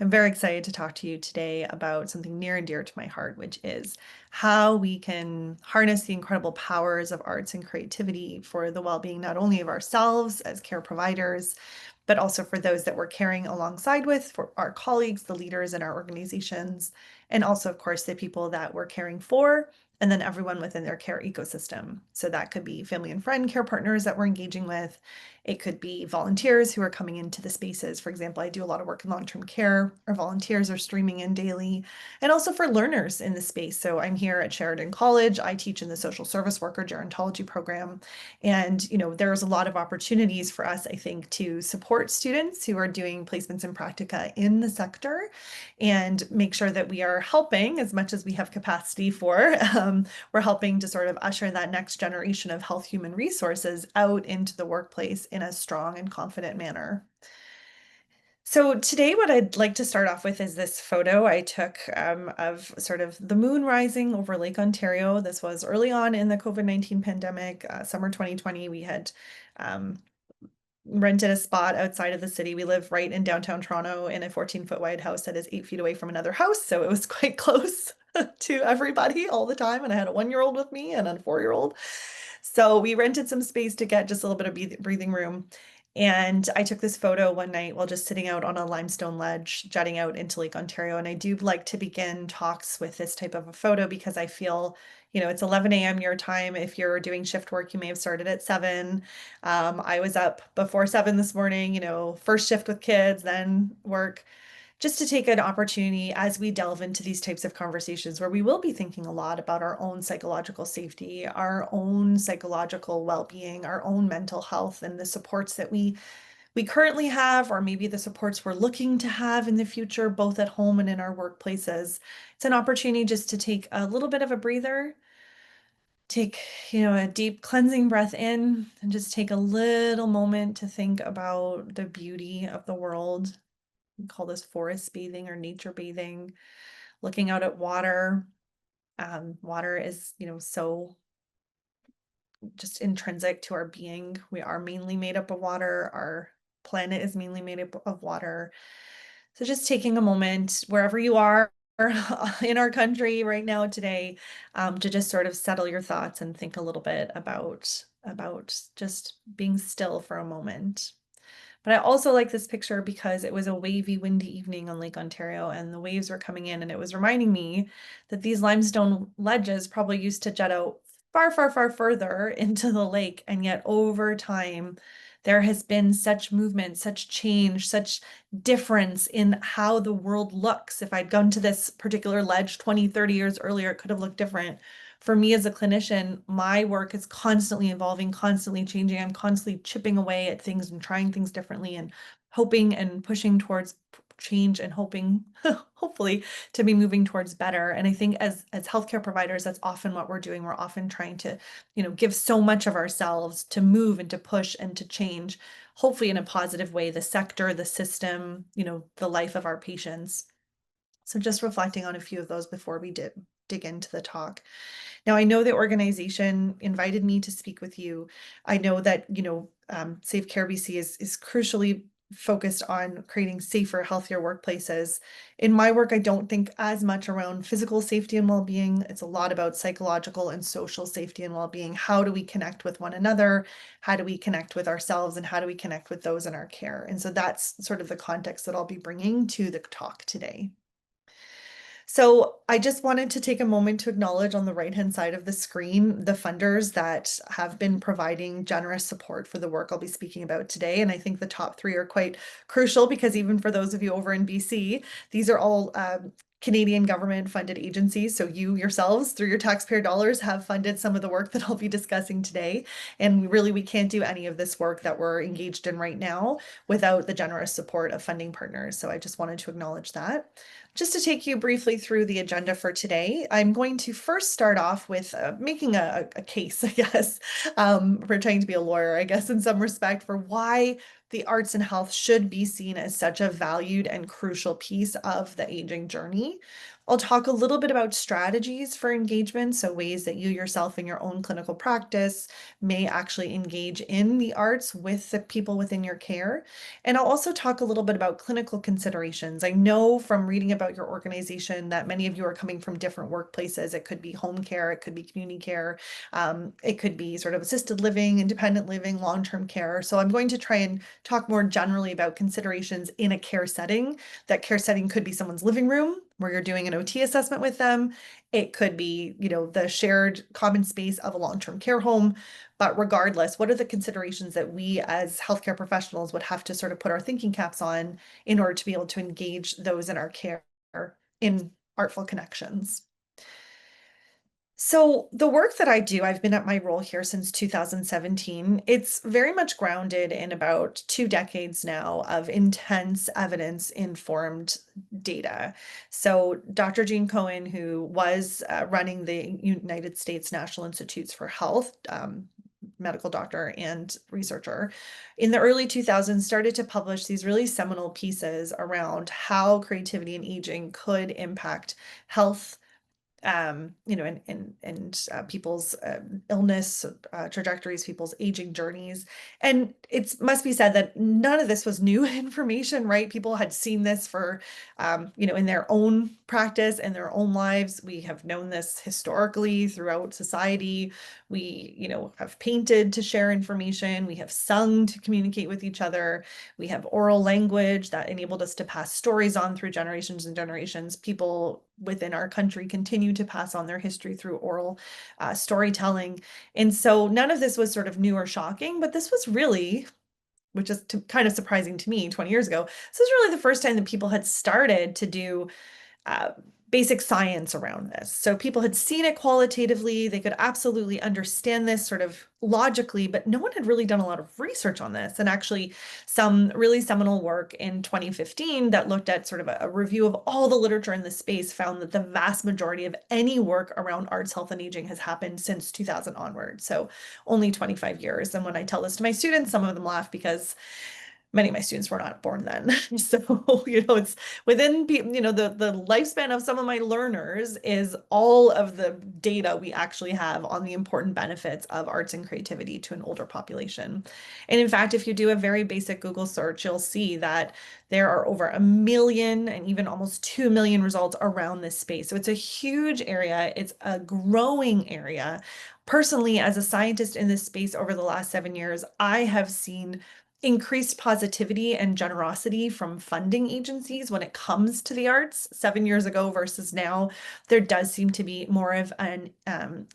I'm very excited to talk to you today about something near and dear to my heart, which is how we can harness the incredible powers of arts and creativity for the well-being not only of ourselves as care providers, but also for those that we're caring alongside with, for our colleagues, the leaders in our organizations, and also, of course, the people that we're caring for, and then everyone within their care ecosystem. So that could be family and friend care partners that we're engaging with. It could be volunteers who are coming into the spaces. For example, I do a lot of work in long-term care. Our volunteers are streaming in daily, and also for learners in the space. So I'm here at Sheridan College. I teach in the social service worker gerontology program. And, there's a lot of opportunities for us, I think, to support students who are doing placements and practica in the sector and make sure that we are helping as much as we have capacity for. We're helping to sort of usher that next generation of health human resources out into the workplace in a strong and confident manner. So today, what I'd like to start off with is this photo I took of sort of the moon rising over Lake Ontario. This was early on in the COVID-19 pandemic, summer 2020. We had rented a spot outside of the city. We live right in downtown Toronto in a 14-foot wide house that is 8 feet away from another house. So it was quite close to everybody all the time. And I had a 1-year-old with me and a 4-year-old. So we rented some space to get just a little bit of breathing room. And I took this photo one night while just sitting out on a limestone ledge, jutting out into Lake Ontario. And I do like to begin talks with this type of a photo because I feel, it's 11 a.m. your time. If you're doing shift work, you may have started at 7. I was up before 7 this morning, first shift with kids, then work, just to take an opportunity as we delve into these types of conversations where we will be thinking a lot about our own psychological safety, our own psychological well-being, our own mental health, and the supports that we currently have, or maybe the supports we're looking to have in the future, both at home and in our workplaces. It's an opportunity just to take a little bit of a breather, take, a deep cleansing breath in, and just take a little moment to think about the beauty of the world. We call this forest bathing or nature bathing, looking out at water. Water is, so just intrinsic to our being. We are mainly made up of water. Our planet is mainly made up of water. So just taking a moment wherever you are in our country right now today, to just sort of settle your thoughts and think a little bit about just being still for a moment. But I also like this picture because it was a wavy, windy evening on Lake Ontario and the waves were coming in, and it was reminding me that these limestone ledges probably used to jut out far, far, far further into the lake. And yet over time, there has been such movement, such change, such difference in how the world looks. If I'd gone to this particular ledge 20, 30 years earlier, it could have looked different. For me as a clinician, my work is constantly evolving, constantly changing. I'm constantly chipping away at things and trying things differently and hoping and pushing towards change and hoping, hopefully, to be moving towards better. And I think as healthcare providers, that's often what we're doing. We're often trying to, give so much of ourselves to move and to push and to change, hopefully in a positive way, the sector, the system, the life of our patients. So just reflecting on a few of those before we dig into the talk. Now, I know the organization invited me to speak with you. I know that, Safe Care BC is crucially focused on creating safer, healthier workplaces. In my work, I don't think as much around physical safety and well-being. It's a lot about psychological and social safety and well-being. How do we connect with one another? How do we connect with ourselves? And how do we connect with those in our care? And so that's sort of the context that I'll be bringing to the talk today. So I just wanted to take a moment to acknowledge on the right-hand side of the screen the funders that have been providing generous support for the work I'll be speaking about today. And I think the top 3 are quite crucial because even for those of you over in BC, these are all Canadian government funded agencies. So you yourselves, through your taxpayer dollars, have funded some of the work that I'll be discussing today. And we can't do any of this work that we're engaged in right now without the generous support of funding partners. So I just wanted to acknowledge that. Just to take you briefly through the agenda for today, I'm going to first start off with making a case, I guess, pretending to be a lawyer, I guess, in some respect, for why the arts and health should be seen as such a valued and crucial piece of the aging journey. I'll talk a little bit about strategies for engagement, so ways that you yourself in your own clinical practice may actually engage in the arts with the people within your care. And I'll also talk a little bit about clinical considerations. I know from reading about your organization that many of you are coming from different workplaces. It could be home care, it could be community care, it could be sort of assisted living, independent living, long-term care. So I'm going to try and talk more generally about considerations in a care setting. That care setting could be someone's living room where you're doing an OT assessment with them. It could be, the shared common space of a long-term care home. But regardless, what are the considerations that we as healthcare professionals would have to sort of put our thinking caps on in order to be able to engage those in our care in artful connections? So the work that I do, I've been at my role here since 2017. It's very much grounded in about 2 decades now of intense evidence-informed data. So Dr. Jean Cohen, who was running the United States National Institutes for Health, medical doctor and researcher, in the early 2000s started to publish these really seminal pieces around how creativity and aging could impact health, and people's illness trajectories, people's aging journeys. And it must be said that none of this was new information, right? People had seen this for, in their own practice and their own lives. We have known this historically throughout society. We, have painted to share information. We have sung to communicate with each other. We have oral language that enabled us to pass stories on through generations and generations. People within our country continue to pass on their history through oral storytelling. And so none of this was sort of new or shocking, but this was really, which is kind of surprising to me 20 years ago, this was really the first time that people had started to do uh, basic science around this. So people had seen it qualitatively, they could absolutely understand this sort of logically, but no one had really done a lot of research on this. And actually some really seminal work in 2015 that looked at sort of a review of all the literature in this space found that the vast majority of any work around arts, health, and aging has happened since 2000 onward. So only 25 years. And when I tell this to my students, some of them laugh because many of my students were not born then. So, it's within, the lifespan of some of my learners is all of the data we actually have on the important benefits of arts and creativity to an older population. And in fact, if you do a very basic Google search, you'll see that there are over 1 million and even almost 2 million results around this space. So it's a huge area. It's a growing area. Personally, as a scientist in this space over the last 7 years, I have seen increased positivity and generosity from funding agencies when it comes to the arts. 7 years ago versus now, there does seem to be more of an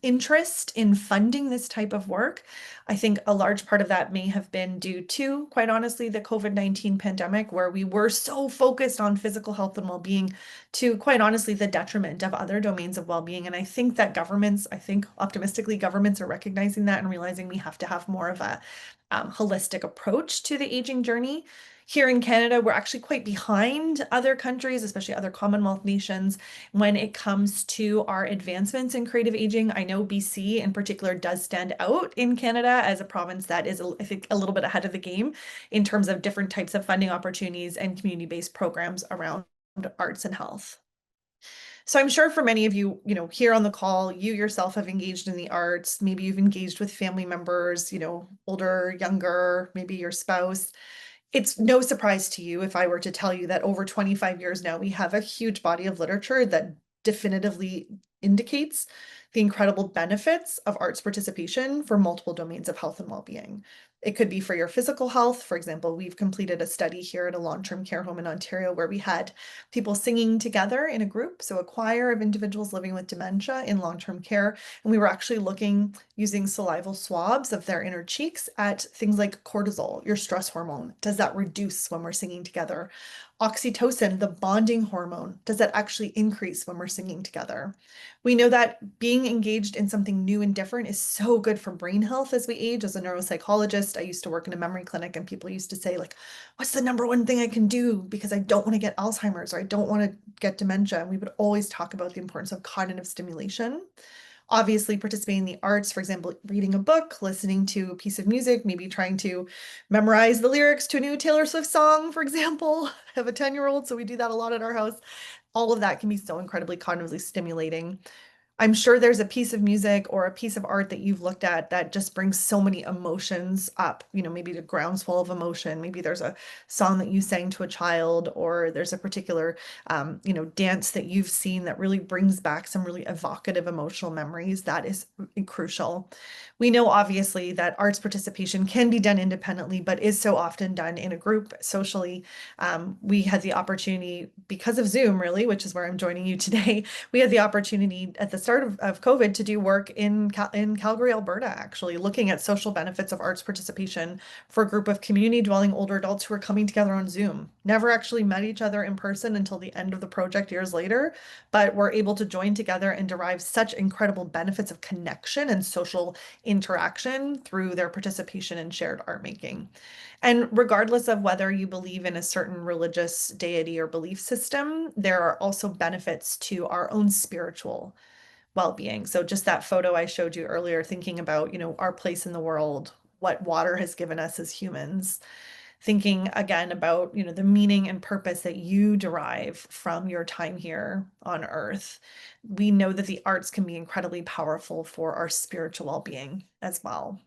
interest in funding this type of work. I think a large part of that may have been due to, quite honestly, the COVID-19 pandemic, where we were so focused on physical health and well-being to, quite honestly, the detriment of other domains of well-being. And I think that optimistically, governments are recognizing that and realizing we have to have more of a holistic approach to the aging journey. Here in Canada, we're actually quite behind other countries, especially other Commonwealth nations, when it comes to our advancements in creative aging. I know BC in particular does stand out in Canada as a province that is, I think, a little bit ahead of the game in terms of different types of funding opportunities and community-based programs around arts and health. So I'm sure for many of you, here on the call, you yourself have engaged in the arts. Maybe you've engaged with family members, older, younger, maybe your spouse. It's no surprise to you if I were to tell you that over 25 years now, we have a huge body of literature that definitively indicates the incredible benefits of arts participation for multiple domains of health and well-being. It could be for your physical health. For example, we've completed a study here at a long-term care home in Ontario where we had people singing together in a group, so a choir of individuals living with dementia in long-term care. And we were actually looking using salival swabs of their inner cheeks at things like cortisol, your stress hormone. Does that reduce when we're singing together? Oxytocin, the bonding hormone, does that actually increase when we're singing together? We know that being engaged in something new and different is so good for brain health as we age. As a neuropsychologist, I used to work in a memory clinic and people used to say, like, what's the number one thing I can do because I don't want to get Alzheimer's or I don't want to get dementia? And we would always talk about the importance of cognitive stimulation. Obviously, participating in the arts, for example, reading a book, listening to a piece of music, maybe trying to memorize the lyrics to a new Taylor Swift song, for example. I have a 10-year-old, so we do that a lot at our house. all of that can be so incredibly cognitively stimulating. I'm sure there's a piece of music or a piece of art that you've looked at that just brings so many emotions up, maybe the groundswell of emotion. Maybe there's a song that you sang to a child, or there's a particular, dance that you've seen that really brings back some really evocative emotional memories. That is crucial. We know obviously that arts participation can be done independently, but is so often done in a group socially. We had the opportunity because of Zoom, really, which is where I'm joining you today. We had the opportunity at the start of COVID to do work in Calgary, Alberta, actually looking at social benefits of arts participation for a group of community dwelling older adults who were coming together on Zoom. Never actually met each other in person until the end of the project years later, but were able to join together and derive such incredible benefits of connection and social interaction through their participation in shared art making. And regardless of whether you believe in a certain religious deity or belief system, there are also benefits to our own spiritual well-being. So just that photo I showed you earlier, thinking about, our place in the world, what water has given us as humans, thinking again about, the meaning and purpose that you derive from your time here on Earth. We know that the arts can be incredibly powerful for our spiritual well-being as well.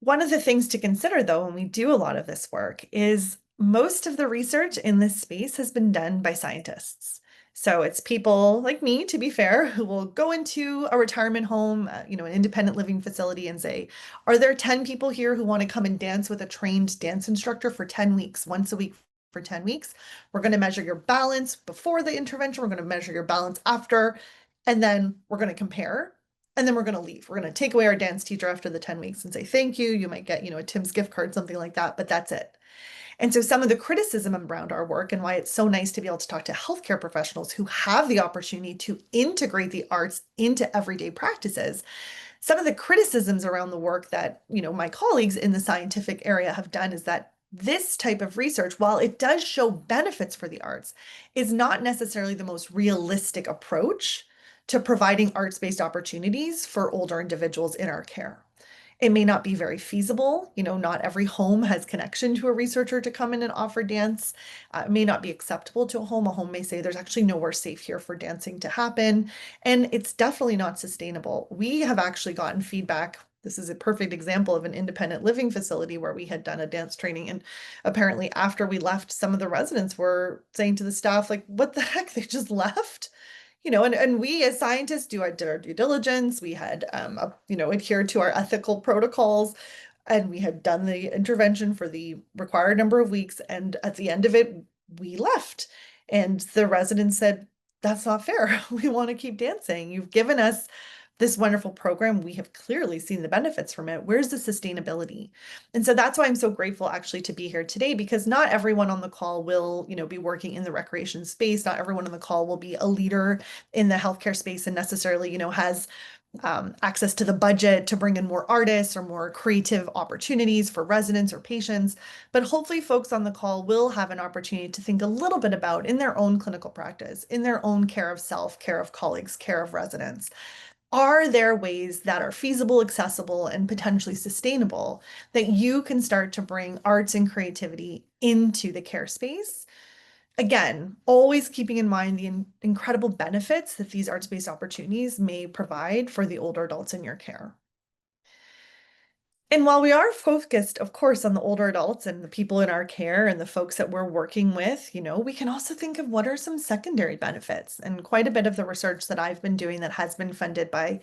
One of the things to consider, though, when we do a lot of this work is most of the research in this space has been done by scientists. So it's people like me, to be fair, who will go into a retirement home, an independent living facility and say, are there 10 people here who want to come and dance with a trained dance instructor for 10 weeks, once a week for 10 weeks? We're going to measure your balance before the intervention. We're going to measure your balance after, and then we're going to compare, and then we're going to leave. We're going to take away our dance teacher after the 10 weeks and say thank you. You might get, a Tim's gift card, something like that, but that's it. And so some of the criticism around our work and why it's so nice to be able to talk to healthcare professionals who have the opportunity to integrate the arts into everyday practices. Some of the criticisms around the work that, my colleagues in the scientific area have done is that this type of research, while it does show benefits for the arts, is not necessarily the most realistic approach to providing arts-based opportunities for older individuals in our care. It may not be very feasible. Not every home has connection to a researcher to come in and offer dance. It may not be acceptable to a home. A home may say there's actually nowhere safe here for dancing to happen. And it's definitely not sustainable. We have actually gotten feedback. This is a perfect example of an independent living facility where we had done a dance training. And apparently after we left, some of the residents were saying to the staff, like, what the heck? They just left? And we as scientists do our due diligence. We had, adhered to our ethical protocols, and we had done the intervention for the required number of weeks. And at the end of it, we left. And the residents said, that's not fair. We want to keep dancing. You've given us this wonderful program. We have clearly seen the benefits from it. Where's the sustainability? And so that's why I'm so grateful actually to be here today, because not everyone on the call will, be working in the recreation space. Not everyone on the call will be a leader in the healthcare space and necessarily, has access to the budget to bring in more artists or more creative opportunities for residents or patients. But hopefully folks on the call will have an opportunity to think a little bit about in their own clinical practice, in their own care of self, care of colleagues, care of residents. Are there ways that are feasible, accessible, and potentially sustainable that you can start to bring arts and creativity into the care space? Again, always keeping in mind the incredible benefits that these arts-based opportunities may provide for the older adults in your care. And while we are focused, of course, on the older adults and the people in our care and the folks that we're working with, we can also think of what are some secondary benefits. And quite a bit of the research that I've been doing that has been funded by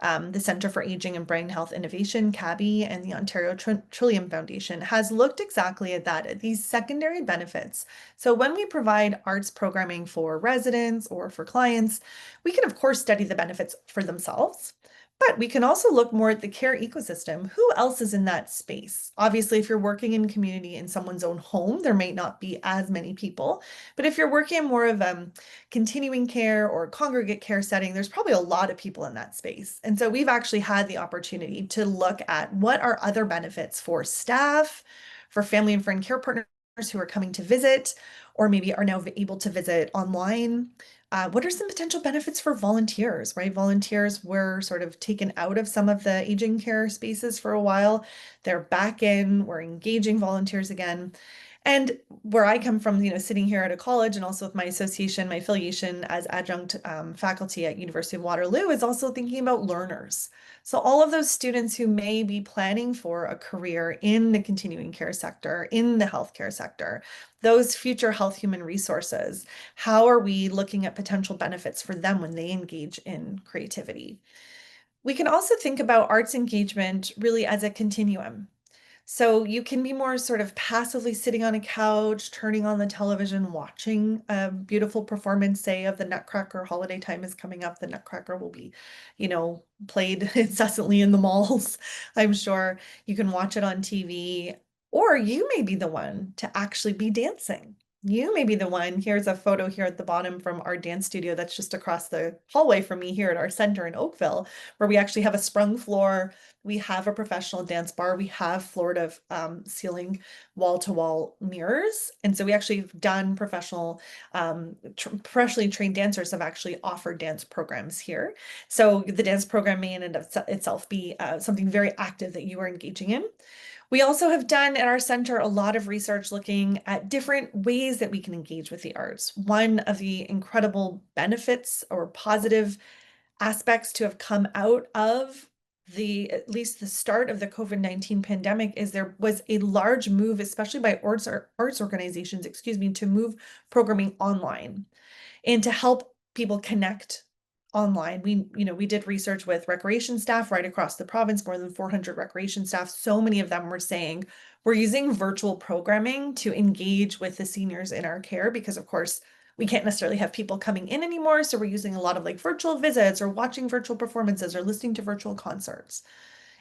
the Center for Aging and Brain Health Innovation, CABI, and the Ontario Trillium Foundation has looked exactly at that, at these secondary benefits. So when we provide arts programming for residents or for clients, we can, of course, study the benefits for themselves. But we can also look more at the care ecosystem. Who else is in that space? Obviously, if you're working in community in someone's own home, there may not be as many people. But if you're working in more of continuing care or congregate care setting, there's probably a lot of people in that space. And so we've actually had the opportunity to look at what are other benefits for staff, for family and friend care partners who are coming to visit, or maybe are now able to visit online. What are some potential benefits for volunteers, right? Volunteers were sort of taken out of some of the aging care spaces for a while. They're back in, we're engaging volunteers again. And where I come from, sitting here at a college and also with my association, my affiliation as adjunct faculty at University of Waterloo is also thinking about learners. So all of those students who may be planning for a career in the continuing care sector, in the healthcare sector, those future health human resources, how are we looking at potential benefits for them when they engage in creativity? We can also think about arts engagement really as a continuum. So you can be more sort of passively sitting on a couch, turning on the television, watching a beautiful performance, say, of the Nutcracker. Holiday time is coming up. The Nutcracker will be, played incessantly in the malls. I'm sure you can watch it on TV, or you may be the one to actually be dancing. You may be the one. Here's a photo here at the bottom from our dance studio that's just across the hallway from me here at our center in Oakville, where we actually have a sprung floor. We have a professional dance bar. We have floor to ceiling, wall to wall mirrors. And so we actually have done professionally trained dancers have actually offered dance programs here. So the dance program may in and of itself be something very active that you are engaging in. We also have done at our center a lot of research looking at different ways that we can engage with the arts. One of the incredible benefits or positive aspects to have come out of at least the start of the COVID-19 pandemic is there was a large move, especially by arts organizations, excuse me, to move programming online and to help people connect online. We did research with recreation staff right across the province, more than 400 recreation staff. So many of them were saying we're using virtual programming to engage with the seniors in our care because, of course, we can't necessarily have people coming in anymore. So we're using a lot of like virtual visits or watching virtual performances or listening to virtual concerts.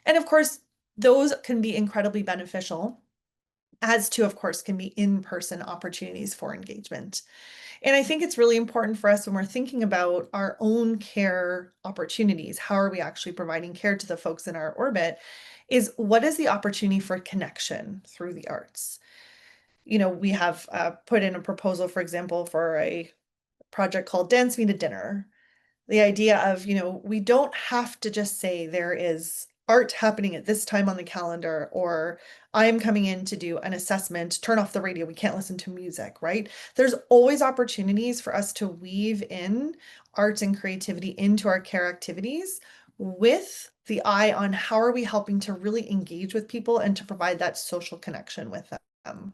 And of course, those can be incredibly beneficial, as to, of course, can be in-person opportunities for engagement. And I think it's really important for us when we're thinking about our own care opportunities, how are we actually providing care to the folks in our orbit, is what is the opportunity for connection through the arts? We have put in a proposal, for example, for a project called Dance Me to Dinner. The idea of, we don't have to just say there is art happening at this time on the calendar, or I am coming in to do an assessment, turn off the radio, we can't listen to music, right? There's always opportunities for us to weave in arts and creativity into our care activities with the eye on how are we helping to really engage with people and to provide that social connection with them.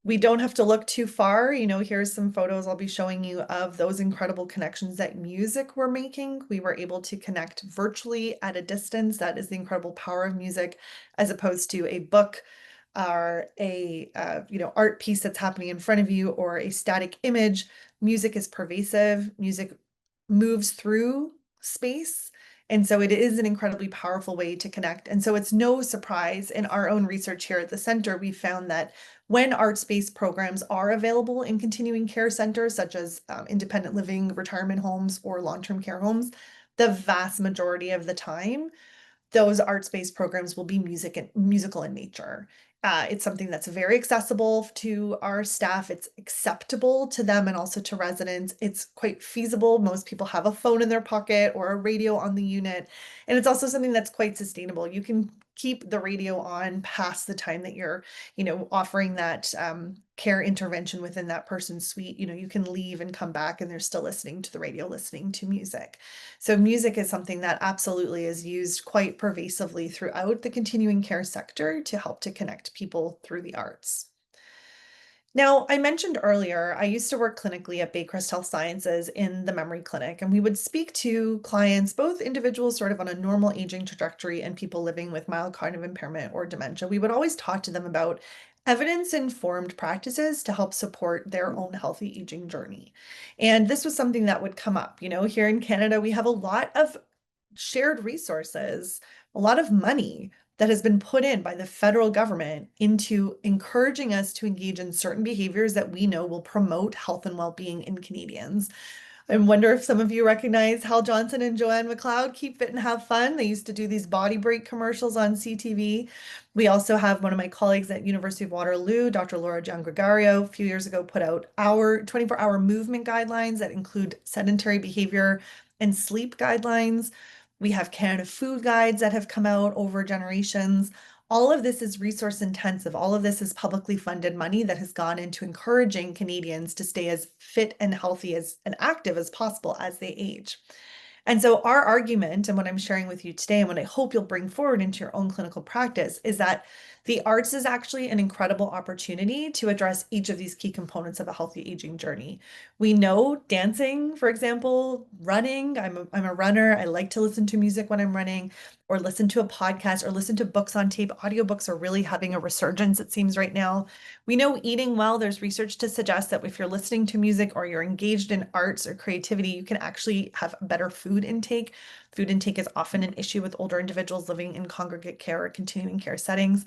We don't have to look too far. Here's some photos I'll be showing you of those incredible connections that music we're making. We were able to connect virtually at a distance. That is the incredible power of music, as opposed to a book or a art piece that's happening in front of you or a static image. Music is pervasive. Music moves through space. And so it is an incredibly powerful way to connect. And so it's no surprise in our own research here at the center, we found that when arts-based programs are available in continuing care centers, such as independent living, retirement homes, or long-term care homes, the vast majority of the time, those arts-based programs will be musical in nature. It's something that's very accessible to our staff. It's acceptable to them and also to residents. It's quite feasible. Most people have a phone in their pocket or a radio on the unit. And it's also something that's quite sustainable. You can keep the radio on past the time that you're, offering that care intervention within that person's suite. You can leave and come back and they're still listening to the radio, listening to music. So music is something that absolutely is used quite pervasively throughout the continuing care sector to help to connect people through the arts. Now, I mentioned earlier, I used to work clinically at Baycrest Health Sciences in the memory clinic, and we would speak to clients, both individuals sort of on a normal aging trajectory and people living with mild cognitive impairment or dementia. We would always talk to them about evidence-informed practices to help support their own healthy aging journey. And this was something that would come up. Here in Canada, we have a lot of shared resources, a lot of money that has been put in by the federal government into encouraging us to engage in certain behaviors that we know will promote health and well-being in Canadians. I wonder if some of you recognize Hal Johnson and Joanne McLeod, Keep Fit and Have Fun. They used to do these body break commercials on CTV. We also have one of my colleagues at University of Waterloo, Dr. Laura Giangregario, a few years ago put out our 24-hour movement guidelines that include sedentary behavior and sleep guidelines. We have Canada food guides that have come out over generations. all of this is resource intensive. All of this is publicly funded money that has gone into encouraging Canadians to stay as fit and healthy as and active as possible as they age. And so, our argument, and what I'm sharing with you today, and what I hope you'll bring forward into your own clinical practice, is that the arts is actually an incredible opportunity to address each of these key components of a healthy aging journey. We know dancing, for example, running. I'm a runner. I like to listen to music when I'm running, or listen to a podcast, or listen to books on tape. Audiobooks are really having a resurgence, it seems, right now. We know eating well, there's research to suggest that if you're listening to music or you're engaged in arts or creativity, you can actually have better food intake. Food intake is often an issue with older individuals living in congregate care or continuing care settings.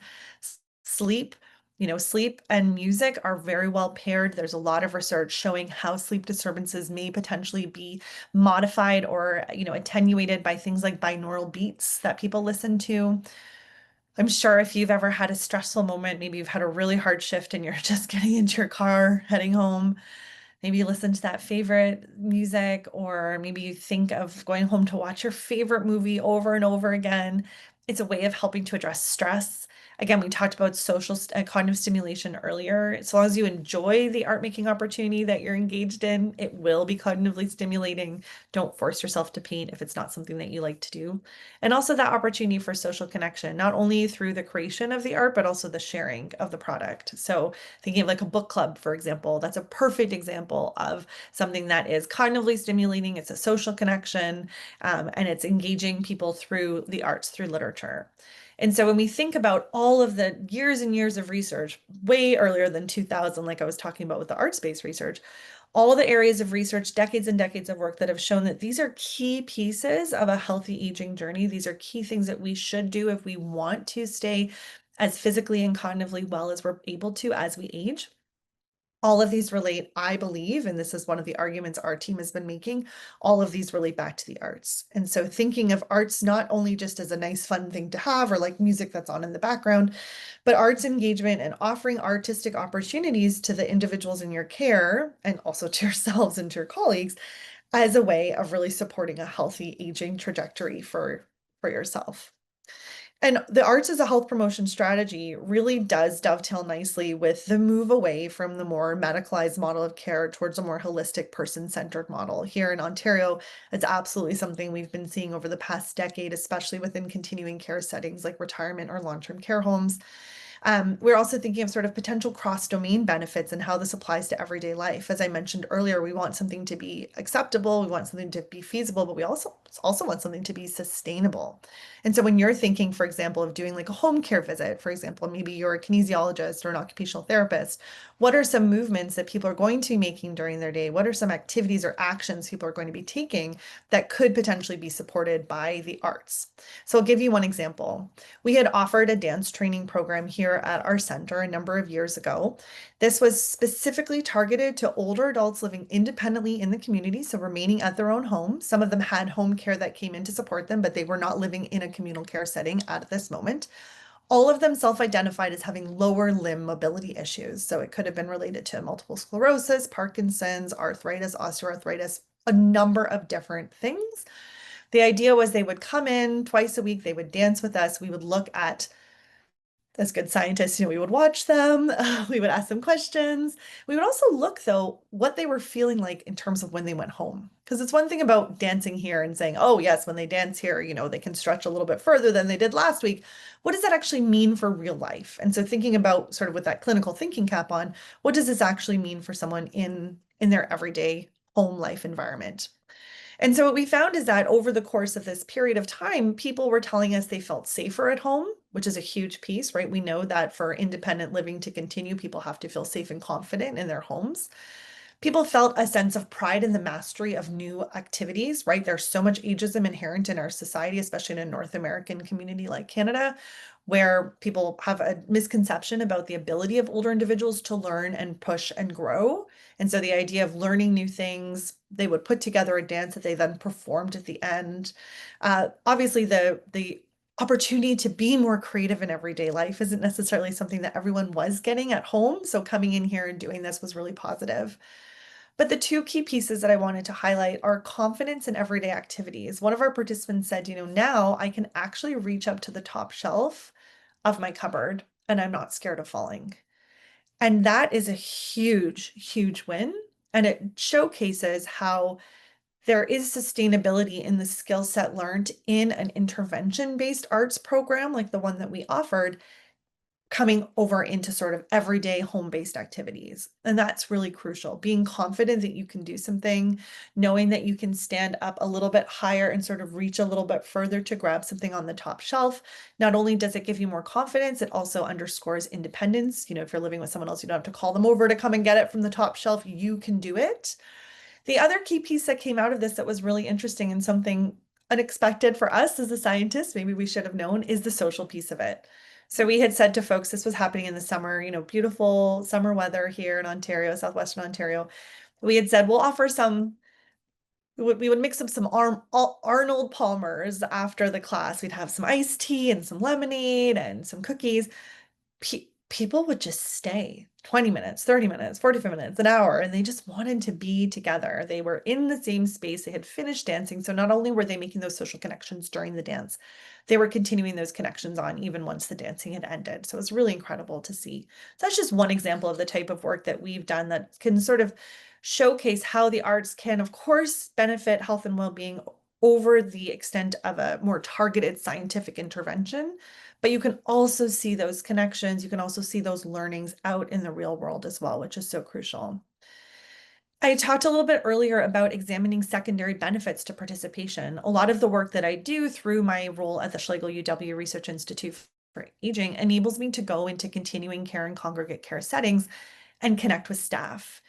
Sleep, sleep and music are very well paired. There's a lot of research showing how sleep disturbances may potentially be modified or, attenuated by things like binaural beats that people listen to. I'm sure if you've ever had a stressful moment, maybe you've had a really hard shift and you're just getting into your car, heading home, maybe you listen to that favorite music, or maybe you think of going home to watch your favorite movie over and over again. It's a way of helping to address stress. Again, we talked about cognitive stimulation earlier. As long as you enjoy the art making opportunity that you're engaged in, it will be cognitively stimulating. Don't force yourself to paint if it's not something that you like to do. And also that opportunity for social connection, not only through the creation of the art, but also the sharing of the product. So thinking of like a book club, for example, that's a perfect example of something that is cognitively stimulating. It's a social connection, and it's engaging people through the arts, through literature. And so when we think about all of the years and years of research, way earlier than 2000, like I was talking about with the arts-based research, all the areas of research, decades and decades of work that have shown that these are key pieces of a healthy aging journey. These are key things that we should do if we want to stay as physically and cognitively well as we're able to as we age. All of these relate, I believe, and this is one of the arguments our team has been making, all of these relate back to the arts. And so thinking of arts not only just as a nice, fun thing to have or like music that's on in the background, but arts engagement and offering artistic opportunities to the individuals in your care and also to yourselves and to your colleagues as a way of really supporting a healthy aging trajectory for yourself. And the arts as a health promotion strategy really does dovetail nicely with the move away from the more medicalized model of care towards a more holistic, person-centered model. Here in Ontario, it's absolutely something we've been seeing over the past decade, especially within continuing care settings like retirement or long-term care homes. We're also thinking of sort of potential cross-domain benefits and how this applies to everyday life. As I mentioned earlier, we want something to be acceptable, we want something to be feasible, but we also want something to be sustainable. And so when you're thinking, for example, of doing like a home care visit, for example, maybe you're a kinesiologist or an occupational therapist, what are some movements that people are going to be making during their day? What are some activities or actions people are going to be taking that could potentially be supported by the arts? So I'll give you one example. We had offered a dance training program here at our center a number of years ago. This was specifically targeted to older adults living independently in the community, so remaining at their own home. Some of them had home care that came in to support them, but they were not living in a communal care setting at this moment. All of them self-identified as having lower limb mobility issues. So it could have been related to multiple sclerosis, Parkinson's, arthritis, osteoarthritis, a number of different things. The idea was they would come in twice a week, they would dance with us, we would look at, as good scientists, we would watch them, we would ask them questions. We would also look, though, what they were feeling like in terms of when they went home. Because it's one thing about dancing here and saying, oh, yes, when they dance here, they can stretch a little bit further than they did last week. What does that actually mean for real life? And so thinking about sort of with that clinical thinking cap on, what does this actually mean for someone in their everyday home life environment? And so what we found is that over the course of this period of time, people were telling us they felt safer at home, which is a huge piece, right? We know that for independent living to continue, people have to feel safe and confident in their homes. People felt a sense of pride in the mastery of new activities, right? There's so much ageism inherent in our society, especially in a North American community like Canada, where people have a misconception about the ability of older individuals to learn and push and grow. And so the idea of learning new things, they would put together a dance that they then performed at the end. Obviously, the opportunity to be more creative in everyday life isn't necessarily something that everyone was getting at home. So coming in here and doing this was really positive. But the two key pieces that I wanted to highlight are confidence in everyday activities. One of our participants said, now I can actually reach up to the top shelf of my cupboard and I'm not scared of falling. And that is a huge, huge win. And it showcases how there is sustainability in the skill set learned in an intervention-based arts program like the one that we offered, coming over into sort of everyday home-based activities. And that's really crucial. Being confident that you can do something, knowing that you can stand up a little bit higher and sort of reach a little bit further to grab something on the top shelf. Not only does it give you more confidence, it also underscores independence. You know, if you're living with someone else, you don't have to call them over to come and get it from the top shelf. You can do it. The other key piece that came out of this that was really interesting and something unexpected for us as a scientist, maybe we should have known, is the social piece of it. So we had said to folks, this was happening in the summer, you know, beautiful summer weather here in Ontario, southwestern Ontario. We had said, we'll offer some, we would mix up some Arnold Palmers after the class. We'd have some iced tea and some lemonade and some cookies. People would just stay 20 minutes, 30 minutes, 45 minutes, an hour, and they just wanted to be together. They were in the same space. They had finished dancing. So not only were they making those social connections during the dance, they were continuing those connections on even once the dancing had ended. So it was really incredible to see. So that's just one example of the type of work that we've done that can sort of showcase how the arts can, of course, benefit health and well-being over the extent of a more targeted scientific intervention. But you can also see those connections. You can also see those learnings out in the real world as well, which is so crucial. I talked a little bit earlier about examining secondary benefits to participation. A lot of the work that I do through my role at the Schlegel UW Research Institute for Aging enables me to go into continuing care and congregate care settings and connect with staff.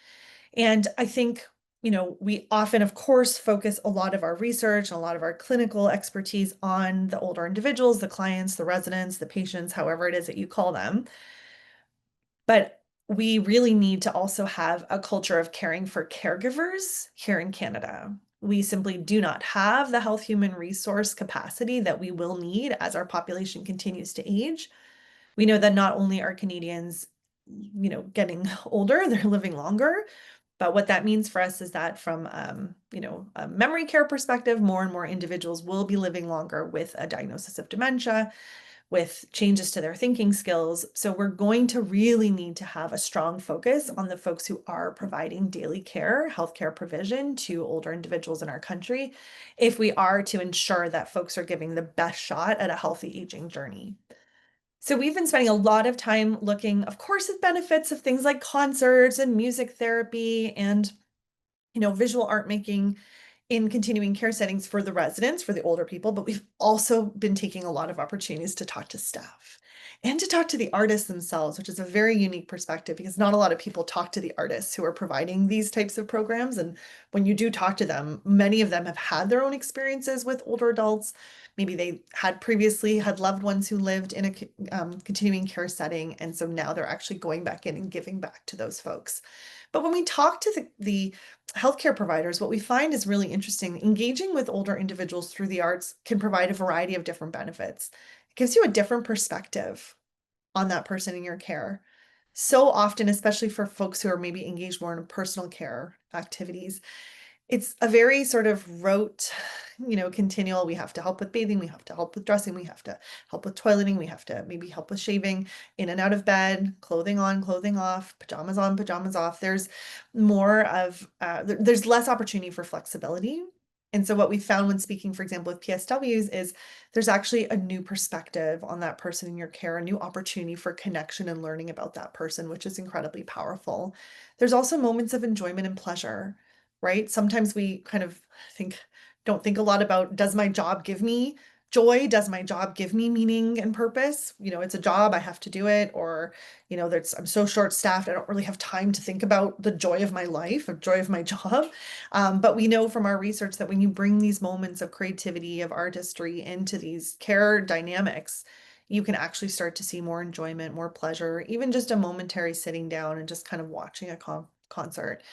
And I think, you know, we often, of course, focus a lot of our research and a lot of our clinical expertise on the older individuals, the clients, the residents, the patients, however it is that you call them. But we really need to also have a culture of caring for caregivers here in Canada. We simply do not have the health human resource capacity that we will need as our population continues to age. We know that not only are Canadians, you know, getting older, they're living longer, but what that means for us is that from, you know, a memory care perspective, more and more individuals will be living longer with a diagnosis of dementia, with changes to their thinking skills. So we're going to really need to have a strong focus on the folks who are providing daily care, healthcare provision to older individuals in our country, if we are to ensure that folks are giving the best shot at a healthy aging journey. So we've been spending a lot of time looking, of course, at benefits of things like concerts and music therapy and, you know, visual art making in continuing care settings for the residents, for the older people, but we've also been taking a lot of opportunities to talk to staff and to talk to the artists themselves, which is a very unique perspective because not a lot of people talk to the artists who are providing these types of programs. And when you do talk to them, many of them have had their own experiences with older adults. Maybe they had previously had loved ones who lived in a continuing care setting. And so now they're actually going back in and giving back to those folks. But when we talk to the healthcare providers, what we find is really interesting. Engaging with older individuals through the arts can provide a variety of different benefits. It gives you a different perspective on that person in your care. So often, especially for folks who are maybe engaged more in personal care activities, it's a very sort of rote, you know, continual. We have to help with bathing, we have to help with dressing, we have to help with toileting, we have to maybe help with shaving, in and out of bed, clothing on, clothing off, pajamas on, pajamas off. There's more of, there's less opportunity for flexibility. And so what we found when speaking, for example, with PSWs is there's actually a new perspective on that person in your care, a new opportunity for connection and learning about that person, which is incredibly powerful. There's also moments of enjoyment and pleasure, right? Sometimes we kind of don't think a lot about, does my job give me joy? Does my job give me meaning and purpose? You know, it's a job, I have to do it. Or, you know, I'm so short-staffed, I don't really have time to think about the joy of my life or joy of my job. But we know from our research that when you bring these moments of creativity, of artistry into these care dynamics, you can actually start to see more enjoyment, more pleasure, even just a momentary sitting down and just kind of watching a concert.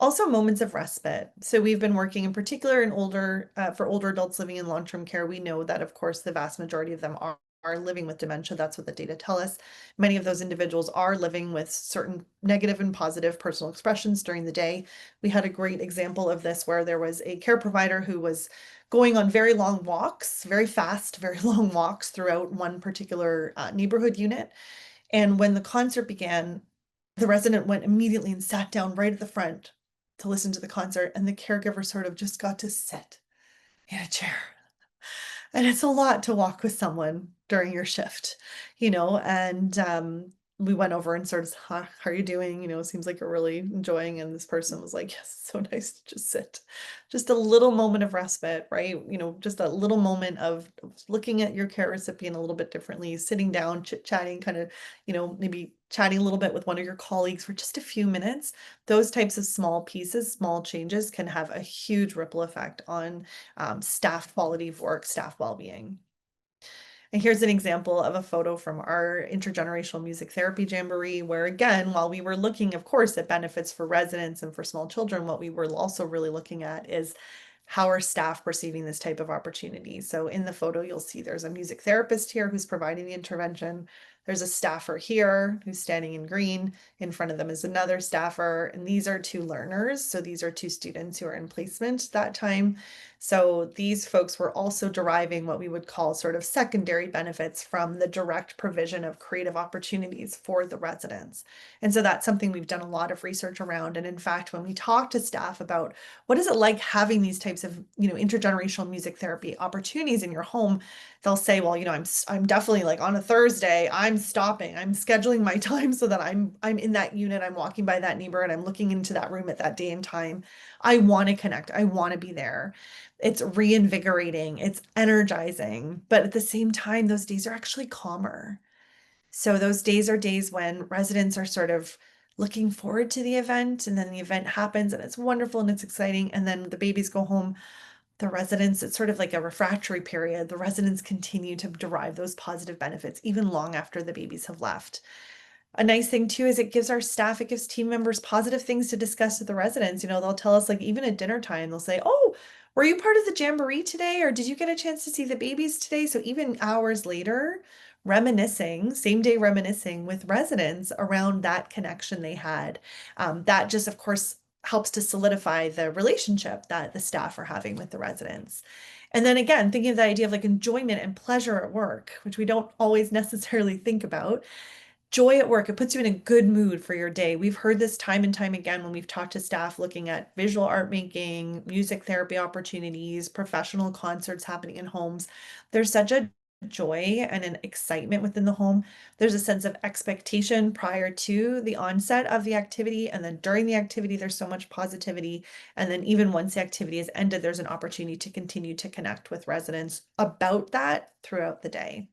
Also moments of respite. So we've been working in particular in for older adults living in long-term care. We know that, of course, the vast majority of them are living with dementia. That's what the data tell us. Many of those individuals are living with certain negative and positive personal expressions during the day. We had a great example of this where there was a care provider who was going on very long walks, very fast, very long walks throughout one particular neighborhood unit. And when the concert began, the resident went immediately and sat down right at the front to listen to the concert, and the caregiver sort of just got to sit in a chair. And it's a lot to walk with someone during your shift, and we went over and sort of, how are you doing? Seems like you're really enjoying. And this person was like, yes, so nice to just sit. Just a little moment of respite, right? Just a little moment of looking at your care recipient a little bit differently, sitting down, chit-chatting, kind of, maybe chatting a little bit with one of your colleagues for just a few minutes. Those types of small pieces, small changes can have a huge ripple effect on staff quality of work, staff well-being. And here's an example of a photo from our intergenerational music therapy jamboree, where again, while we were looking, of course, at benefits for residents and for small children, what we were also really looking at is how are staff perceiving this type of opportunity. So in the photo, you'll see there's a music therapist here who's providing the intervention. There's a staffer here who's standing in green. In front of them is another staffer, and these are two learners. So these are two students who are in placement that time. So these folks were also deriving what we would call sort of secondary benefits from the direct provision of creative opportunities for the residents. And so that's something we've done a lot of research around. And in fact, when we talk to staff about what is it like having these types of, intergenerational music therapy opportunities in your home, they'll say, well, I'm definitely like on a Thursday, I'm stopping, I'm scheduling my time so that I'm in that unit, I'm walking by that neighbor and I'm looking into that room at that day and time. I want to connect. I want to be there. It's reinvigorating, it's energizing, but at the same time, those days are actually calmer. So those days are days when residents are sort of looking forward to the event, and then the event happens and it's wonderful and it's exciting. And then the babies go home. The residents, it's sort of like a refractory period. The residents continue to derive those positive benefits even long after the babies have left. A nice thing too is it gives our staff, it gives team members positive things to discuss with the residents. They'll tell us, like, even at dinner time, they'll say, oh, were you part of the jamboree today? Or did you get a chance to see the babies today? So even hours later, reminiscing, same day reminiscing with residents around that connection they had. That just, of course, helps to solidify the relationship that the staff are having with the residents. And then again, thinking of the idea of like enjoyment and pleasure at work, which we don't always necessarily think about. Joy at work, it puts you in a good mood for your day. We've heard this time and time again when we've talked to staff looking at visual art making, music therapy opportunities, professional concerts happening in homes. There's such a joy and an excitement within the home. There's a sense of expectation prior to the onset of the activity. And then during the activity, there's so much positivity. And then even once the activity is ended, there's an opportunity to continue to connect with residents about that throughout the day.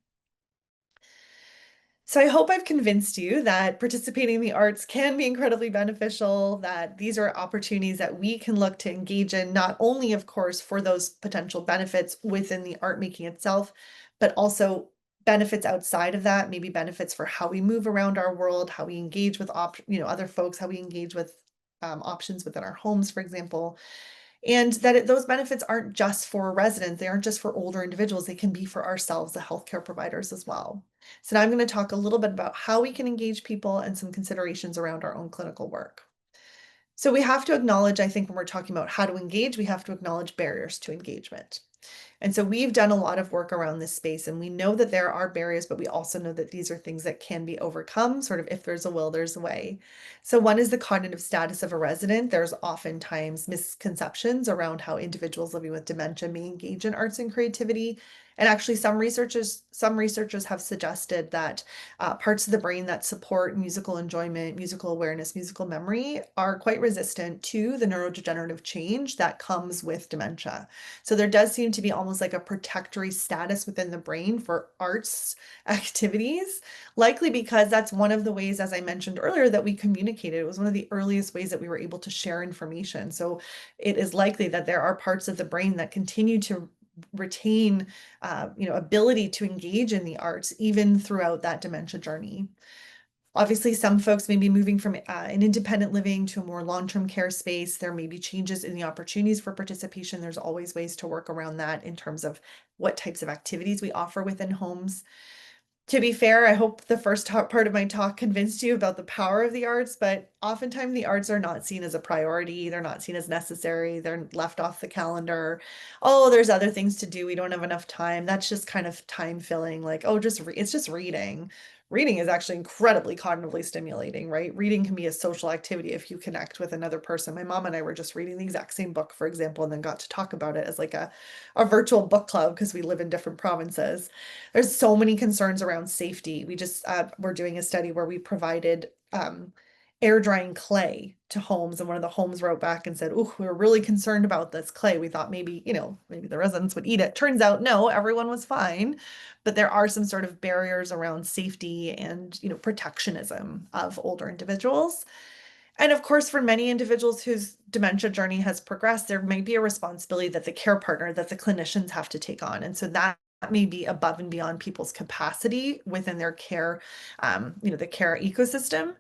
So I hope I've convinced you that participating in the arts can be incredibly beneficial, that these are opportunities that we can look to engage in, not only, of course, for those potential benefits within the art making itself, but also benefits outside of that, maybe benefits for how we move around our world, how we engage with other folks, how we engage with options within our homes, for example. And that those benefits aren't just for residents, they aren't just for older individuals, they can be for ourselves, the healthcare providers as well. So now I'm going to talk a little bit about how we can engage people and some considerations around our own clinical work. So we have to acknowledge, I think, when we're talking about how to engage, we have to acknowledge barriers to engagement. And so we've done a lot of work around this space, and we know that there are barriers, but we also know that these are things that can be overcome, sort of if there's a will, there's a way. So one is the cognitive status of a resident. There's oftentimes misconceptions around how individuals living with dementia may engage in arts and creativity. And actually, some researchers have suggested that parts of the brain that support musical enjoyment, musical awareness, musical memory are quite resistant to the neurodegenerative change that comes with dementia. So there does seem to be almost like a protectory status within the brain for arts activities, likely because that's one of the ways, as I mentioned earlier, that we communicated. It was one of the earliest ways that we were able to share information. So it is likely that there are parts of the brain that continue to retain ability to engage in the arts even throughout that dementia journey. Obviously, some folks may be moving from an independent living to a more long-term care space. There may be changes in the opportunities for participation. There's always ways to work around that in terms of what types of activities we offer within homes. To be fair, I hope the first part of my talk convinced you about the power of the arts, but oftentimes the arts are not seen as a priority. They're not seen as necessary. They're left off the calendar. Oh, there's other things to do. We don't have enough time. That's just kind of time filling, like, oh, it's just reading. Reading is actually incredibly cognitively stimulating, right? Reading can be a social activity if you connect with another person. My mom and I were just reading the exact same book, for example, and then got to talk about it as like a virtual book club because we live in different provinces. There's so many concerns around safety. We just we're doing a study where we provided air drying clay to homes, and one of the homes wrote back and said, "Oh, we were really concerned about this clay. We thought maybe, maybe the residents would eat it." Turns out, no, everyone was fine, but there are some sort of barriers around safety and, protectionism of older individuals. And of course, for many individuals whose dementia journey has progressed, there may be a responsibility that the care partner, that the clinicians have to take on. And so that may be above and beyond people's capacity within their care, the care ecosystem.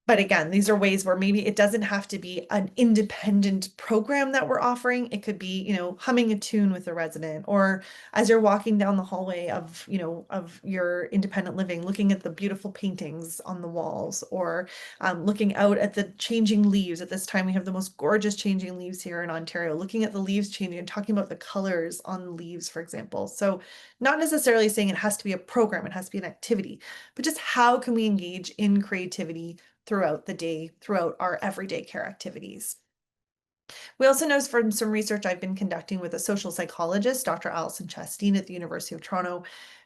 But again, these are ways where maybe it doesn't have to be an independent program that we're offering. It could be, humming a tune with a resident, or as you're walking down the hallway of your independent living, looking at the beautiful paintings on the walls, or looking out at the changing leaves. At this time, we have the most gorgeous changing leaves here in Ontario, looking at the leaves changing and talking about the colors on the leaves, for example. So not necessarily saying it has to be a program, it has to be an activity, but just how can we engage in creativity throughout the day, throughout our everyday care activities. We also know from some research I've been conducting with a social psychologist, Dr. Alison Chasteen at the University of Toronto,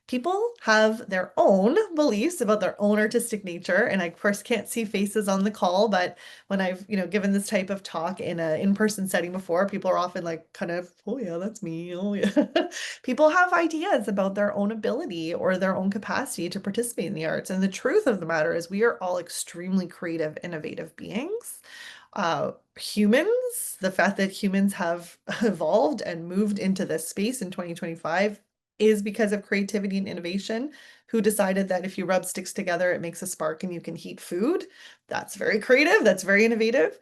people have their own beliefs about their own artistic nature. And I, of course, can't see faces on the call, but when I've, given this type of talk in an in-person setting before, people are often like kind of, oh yeah, that's me. Oh yeah. People have ideas about their own ability or their own capacity to participate in the arts. And the truth of the matter is we are all extremely creative, innovative beings. Humans, the fact that humans have evolved and moved into this space in 2025 is because of creativity and innovation. Who decided that if you rub sticks together, it makes a spark and you can heat food? That's very creative. That's very innovative.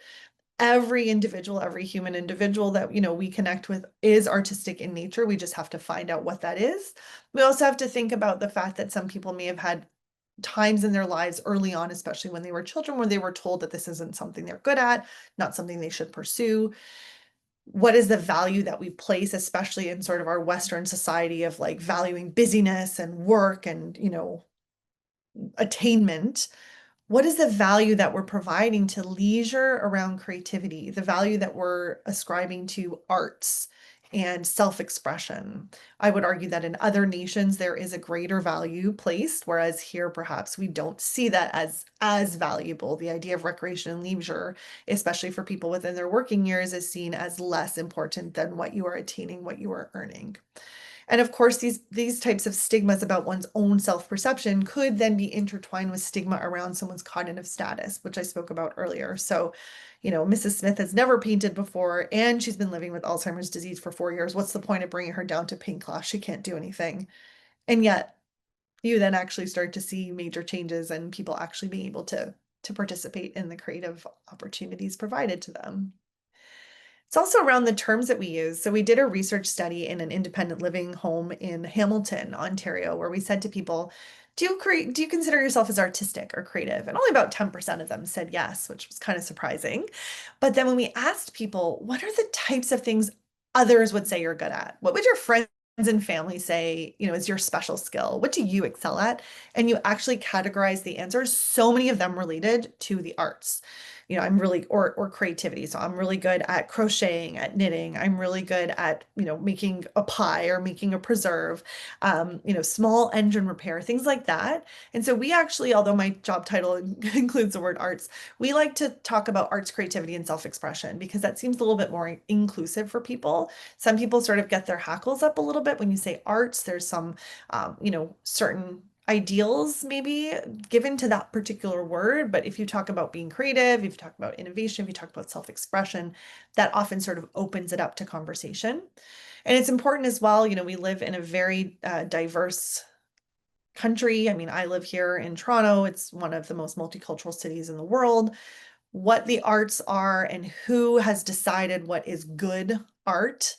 Every individual, every human individual that, we connect with is artistic in nature. We just have to find out what that is. We also have to think about the fact that some people may have had times in their lives early on, especially when they were children, where they were told that this isn't something they're good at, not something they should pursue. What is the value that we place, especially in sort of our Western society of like valuing busyness and work and, attainment? What is the value that we're providing to leisure around creativity, the value that we're ascribing to arts and self-expression? I would argue that in other nations there is a greater value placed, whereas here perhaps we don't see that as valuable. The idea of recreation and leisure, especially for people within their working years, is seen as less important than what you are attaining, what you are earning. And of course, these types of stigmas about one's own self-perception could then be intertwined with stigma around someone's cognitive status, which I spoke about earlier. So, Mrs. Smith has never painted before, and she's been living with Alzheimer's disease for 4 years. What's the point of bringing her down to paint class? She can't do anything. And yet, you then actually start to see major changes and people actually being able to participate in the creative opportunities provided to them. It's also around the terms that we use. So we did a research study in an independent living home in Hamilton, Ontario, where we said to people, do you consider yourself as artistic or creative? And only about 10% of them said yes, which was kind of surprising. But then when we asked people, what are the types of things others would say you're good at? What would your friends and family say, is your special skill? What do you excel at? And you actually categorize the answers. So many of them related to the arts. I'm really, or creativity. So I'm really good at crocheting, at knitting. I'm really good at, making a pie or making a preserve, small engine repair, things like that. And so we actually, although my job title includes the word arts, we like to talk about arts, creativity, and self-expression because that seems a little bit more inclusive for people. Some people sort of get their hackles up a little bit when you say arts. There's some, certain ideals maybe given to that particular word. But if you talk about being creative, if you talk about innovation, if you talk about self-expression, that often sort of opens it up to conversation. And it's important as well, we live in a very diverse country. I mean, I live here in Toronto. It's one of the most multicultural cities in the world. What the arts are and who has decided what is good art.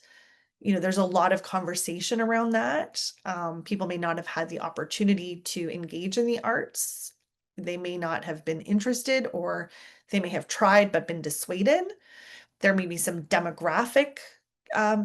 There's a lot of conversation around that. People may not have had the opportunity to engage in the arts. They may not have been interested, or they may have tried but been dissuaded. There may be some demographic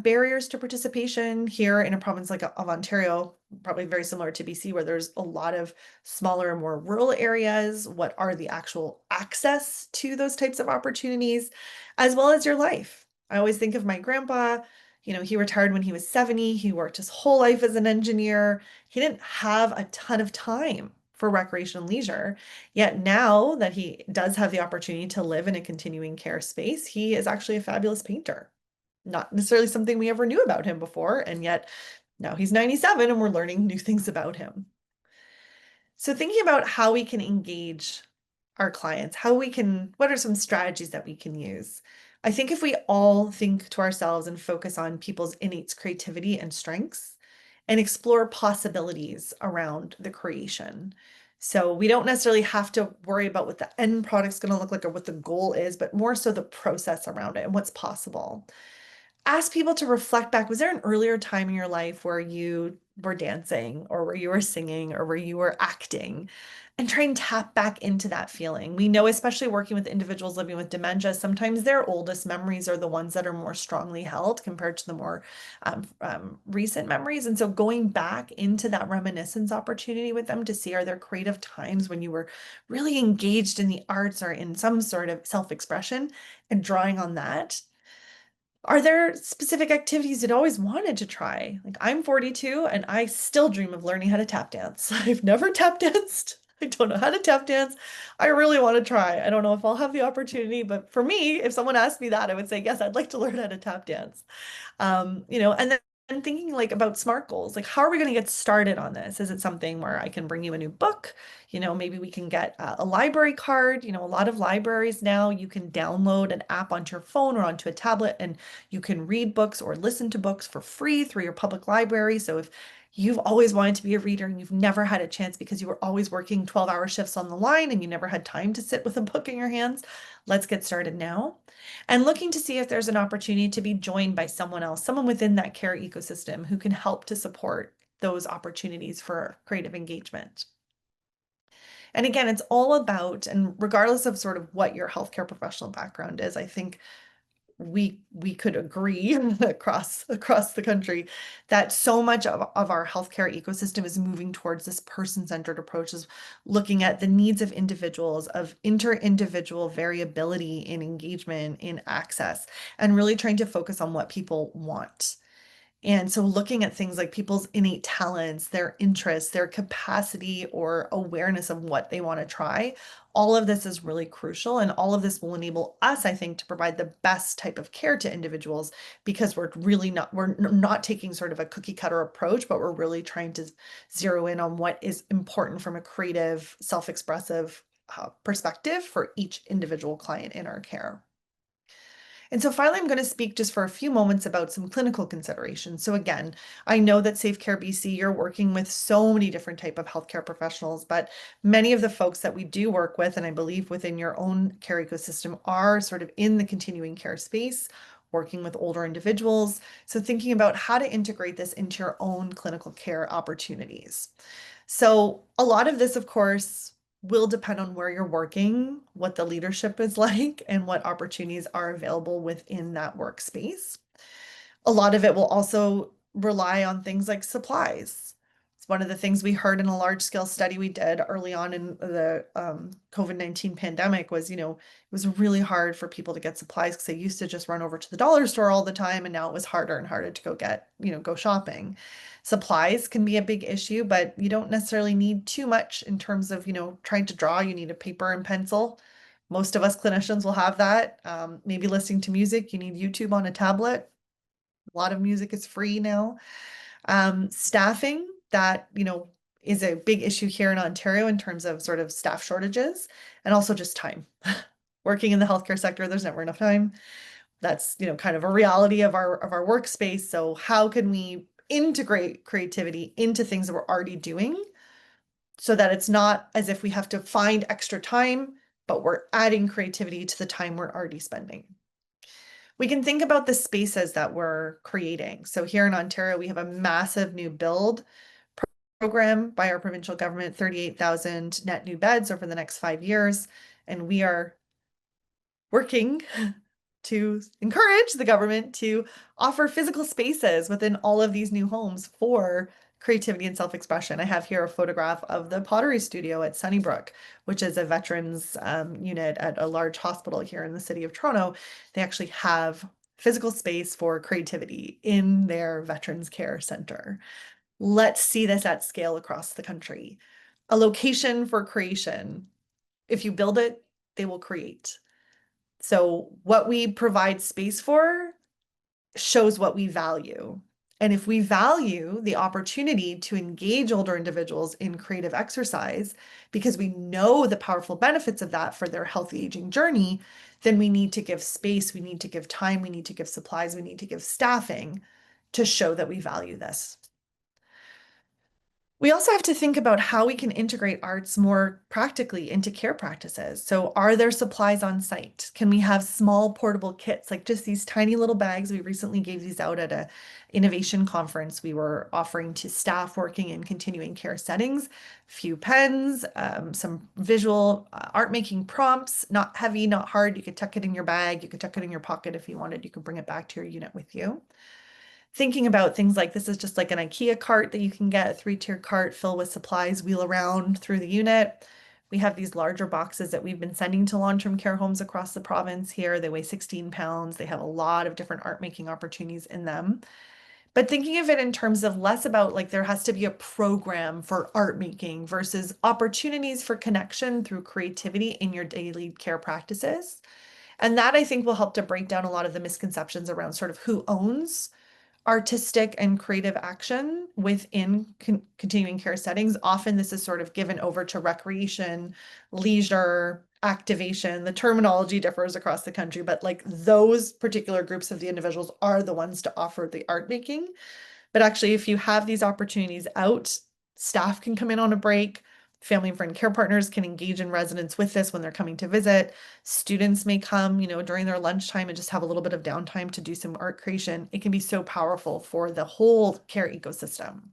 barriers to participation here in a province like of Ontario, probably very similar to BC, where there's a lot of smaller and more rural areas. What are the actual access to those types of opportunities, as well as your life? I always think of my grandpa. He retired when he was 70. He worked his whole life as an engineer. He didn't have a ton of time for recreation and leisure. Yet now that he does have the opportunity to live in a continuing care space, he is actually a fabulous painter. Not necessarily something we ever knew about him before, and yet now he's 97 and we're learning new things about him. So thinking about how we can engage our clients, what are some strategies that we can use? I think if we all think to ourselves and focus on people's innate creativity and strengths and explore possibilities around the creation. So we don't necessarily have to worry about what the end product's going to look like or what the goal is, but more so the process around it and what's possible. Ask people to reflect back. Was there an earlier time in your life where you were dancing or where you were singing or where you were acting? And try and tap back into that feeling. We know, especially working with individuals living with dementia, sometimes their oldest memories are the ones that are more strongly held compared to the more recent memories. And so going back into that reminiscence opportunity with them to see, are there creative times when you were really engaged in the arts or in some sort of self-expression, and drawing on that. Are there specific activities you'd always wanted to try? Like, I'm 42 and I still dream of learning how to tap dance. I've never tap danced. I don't know how to tap dance. I really want to try. I don't know if I'll have the opportunity, but for me, if someone asked me that, I would say, yes, I'd like to learn how to tap dance. And then thinking like about SMART goals, like how are we going to get started on this? Is it something where I can bring you a new book? Maybe we can get a library card. A lot of libraries now, you can download an app onto your phone or onto a tablet, and you can read books or listen to books for free through your public library. So if you've always wanted to be a reader and you've never had a chance because you were always working 12-hour shifts on the line and you never had time to sit with a book in your hands, let's get started now. And looking to see if there's an opportunity to be joined by someone else, someone within that care ecosystem who can help to support those opportunities for creative engagement. And again, it's all about, and regardless of sort of what your healthcare professional background is, I think we could agree across the country that so much of our healthcare ecosystem is moving towards this person-centered approach, is looking at the needs of individuals, of inter-individual variability in engagement, in access, and really trying to focus on what people want. And so looking at things like people's innate talents, their interests, their capacity or awareness of what they want to try, all of this is really crucial. And all of this will enable us, I think, to provide the best type of care to individuals, because we're not taking sort of a cookie cutter approach, but we're really trying to zero in on what is important from a creative, self-expressive perspective for each individual client in our care. And so finally, I'm going to speak just for a few moments about some clinical considerations. So again, I know that Safe Care BC, you're working with so many different type of healthcare professionals, but many of the folks that we do work with, and I believe within your own care ecosystem, are sort of in the continuing care space, working with older individuals. So thinking about how to integrate this into your own clinical care opportunities. So a lot of this, of course, will depend on where you're working, what the leadership is like, and what opportunities are available within that workspace. A lot of it will also rely on things like supplies. It's one of the things we heard in a large scale study we did early on in the COVID-19 pandemic was, it was really hard for people to get supplies because they used to just run over to the dollar store all the time. And now it was harder and harder to go shopping. Supplies can be a big issue, but you don't necessarily need too much in terms of, trying to draw. You need a paper and pencil. Most of us clinicians will have that. Maybe listening to music, you need YouTube on a tablet. A lot of music is free now. Staffing, that, is a big issue here in Ontario in terms of sort of staff shortages, and also just time. Working in the healthcare sector, there's never enough time. That's, kind of a reality of our workspace. So how can we integrate creativity into things that we're already doing so that it's not as if we have to find extra time, but we're adding creativity to the time we're already spending. We can think about the spaces that we're creating. So here in Ontario, we have a massive new build program by our provincial government, 38,000 net new beds over the next 5 years. And we are working to encourage the government to offer physical spaces within all of these new homes for creativity and self-expression. I have here a photograph of the Pottery Studio at Sunnybrook, which is a veterans unit at a large hospital here in the city of Toronto. They actually have physical space for creativity in their Veterans Care Center. Let's see this at scale across the country. A location for creation. If you build it, they will create. So what we provide space for shows what we value. And if we value the opportunity to engage older individuals in creative exercise, because we know the powerful benefits of that for their healthy aging journey, then we need to give space, we need to give time, we need to give supplies, we need to give staffing to show that we value this. We also have to think about how we can integrate arts more practically into care practices. So are there supplies on site? Can we have small portable kits, like just these tiny little bags? We recently gave these out at a innovation conference we were offering to staff working in continuing care settings. A few pens, some visual art making prompts, not heavy, not hard. You could tuck it in your bag. You could tuck it in your pocket if you wanted. You could bring it back to your unit with you. Thinking about things like this is just like an IKEA cart that you can get, a 3-tier cart filled with supplies, wheel around through the unit. We have these larger boxes that we've been sending to long-term care homes across the province here. They weigh 16 pounds. They have a lot of different art making opportunities in them. But thinking of it in terms of less about like there has to be a program for art making versus opportunities for connection through creativity in your daily care practices. And that I think will help to break down a lot of the misconceptions around sort of who owns artistic and creative action within continuing care settings. Often this is sort of given over to recreation, leisure, activation. The terminology differs across the country, but like those particular groups of the individuals are the ones to offer the art making. But actually, if you have these opportunities out, staff can come in on a break. Family and friend care partners can engage in residents with this when they're coming to visit. Students may come, during their lunchtime and just have a little bit of downtime to do some art creation. It can be so powerful for the whole care ecosystem.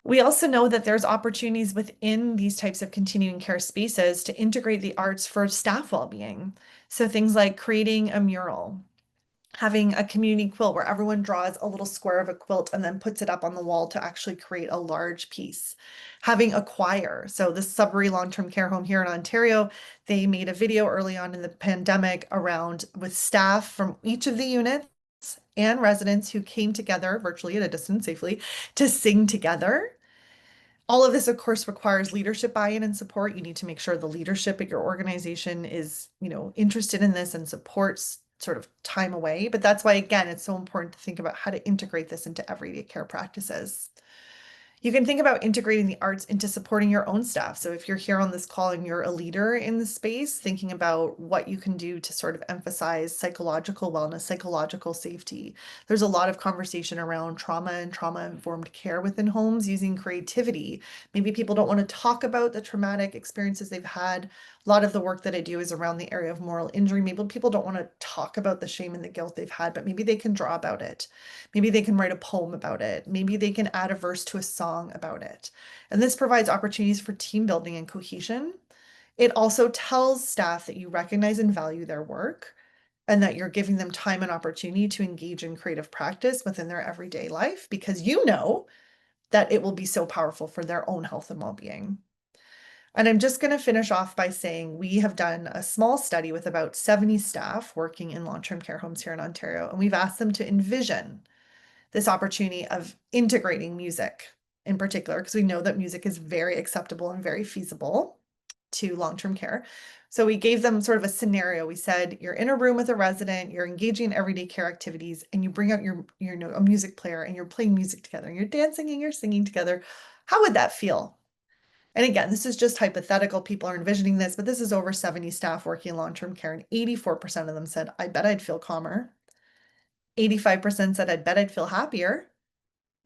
We also know that there's opportunities within these types of continuing care spaces to integrate the arts for staff well-being. So things like creating a mural, having a community quilt where everyone draws a little square of a quilt and then puts it up on the wall to actually create a large piece. Having a choir. So the Sudbury Long-Term Care Home here in Ontario, they made a video early on in the pandemic around with staff from each of the units and residents who came together virtually at a distance safely to sing together. All of this, of course, requires leadership buy-in and support. You need to make sure the leadership at your organization is, interested in this and supports sort of time away. But that's why, again, it's so important to think about how to integrate this into everyday care practices. You can think about integrating the arts into supporting your own staff. So if you're here on this call and you're a leader in the space, thinking about what you can do to sort of emphasize psychological wellness, psychological safety. There's a lot of conversation around trauma and trauma-informed care within homes using creativity. Maybe people don't want to talk about the traumatic experiences they've had. A lot of the work that I do is around the area of moral injury. Maybe people don't want to talk about the shame and the guilt they've had, but maybe they can draw about it. Maybe they can write a poem about it. Maybe they can add a verse to a song about it. And this provides opportunities for team building and cohesion. It also tells staff that you recognize and value their work and that you're giving them time and opportunity to engage in creative practice within their everyday life because you know that it will be so powerful for their own health and well-being. And I'm just going to finish off by saying we have done a small study with about 70 staff working in long-term care homes here in Ontario, and we've asked them to envision this opportunity of integrating music in particular, because we know that music is very acceptable and very feasible to long-term care. So we gave them sort of a scenario. We said, you're in a room with a resident, you're engaging in everyday care activities, and you bring out your a music player and you're playing music together and you're dancing and you're singing together. How would that feel? And again, this is just hypothetical. People are envisioning this, but this is over 70 staff working in long-term care, and 84% of them said, I bet I'd feel calmer. 85% said, I'd bet I'd feel happier.